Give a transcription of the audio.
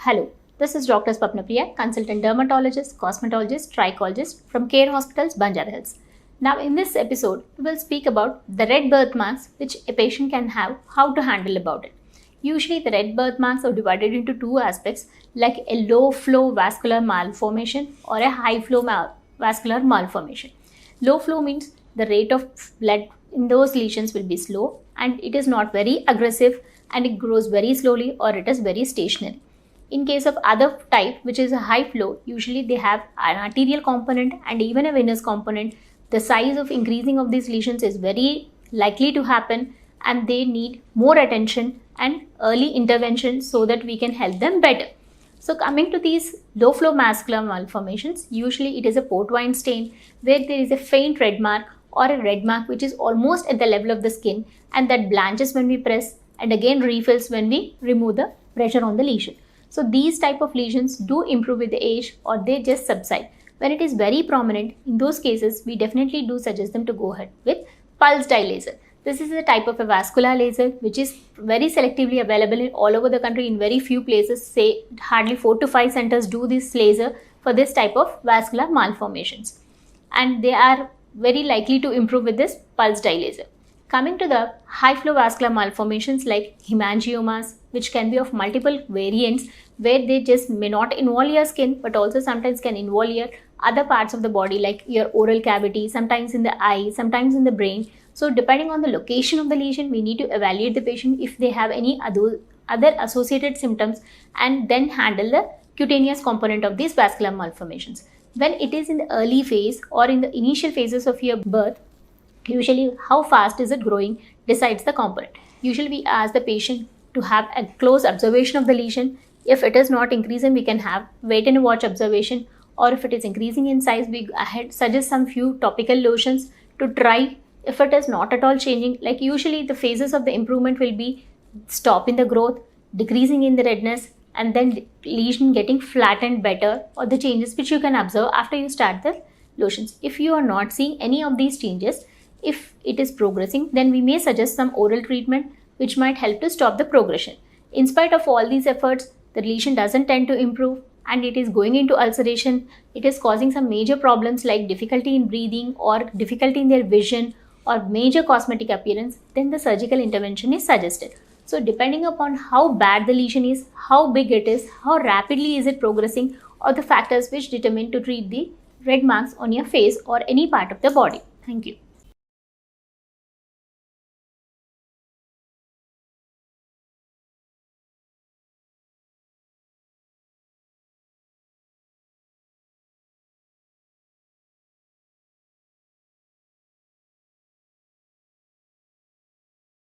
Hello, this is Dr. Swapna Priya, consultant dermatologist, cosmetologist, trichologist from Care Hospitals, Banjara Hills. Now, in this episode, we will speak about the red birthmarks which a patient can have, how to handle about it. Usually, the red birthmarks are divided into two aspects, like a low flow vascular malformation or a high flow vascular malformation. Low flow means the rate of blood in those lesions will be slow and it is not very aggressive and it grows very slowly or it is very stationary. In case of other type, which is a high flow, usually they have an arterial component and even a venous component. The size of increasing of these lesions is very likely to happen and they need more attention and early intervention so that we can help them better. So coming to these low flow vascular malformations, usually it is a port wine stain where there is a faint red mark or a red mark which is almost at the level of the skin and that blanches when we press and again refills when we remove the pressure on the lesion. So these type of lesions do improve with the age or they just subside. When it is very prominent, in those cases, we definitely do suggest them to go ahead with pulse dye laser. This is a type of a vascular laser which is very selectively available in all over the country in very few places. Say hardly 4 to 5 centers do this laser for this type of vascular malformations. And they are very likely to improve with this pulse dye laser. Coming to the high flow vascular malformations like hemangiomas, which can be of multiple variants where they just may not involve your skin but also sometimes can involve your other parts of the body like your oral cavity, sometimes in the eye, sometimes in the brain. So depending on the location of the lesion, we need to evaluate the patient if they have any other associated symptoms and then handle the cutaneous component of these vascular malformations. When it is in the early phase or in the initial phases of your birth, usually how fast is it growing decides the component. Usually we ask the patient to have a close observation of the lesion. If it is not increasing, we can have wait and watch observation, or if it is increasing in size, we suggest some few topical lotions to try. If it is not at all changing, like usually the phases of the improvement will be stop in the growth, decreasing in the redness, and then lesion getting flattened better, or the changes which you can observe after you start the lotions. If you are not seeing any of these changes, if it is progressing, then we may suggest some oral treatment which might help to stop the progression. In spite of all these efforts, the lesion doesn't tend to improve and it is going into ulceration. It is causing some major problems like difficulty in breathing or difficulty in their vision or major cosmetic appearance, then the surgical intervention is suggested. So depending upon how bad the lesion is, how big it is, how rapidly is it progressing, or the factors which determine to treat the red marks on your face or any part of the body. Thank you.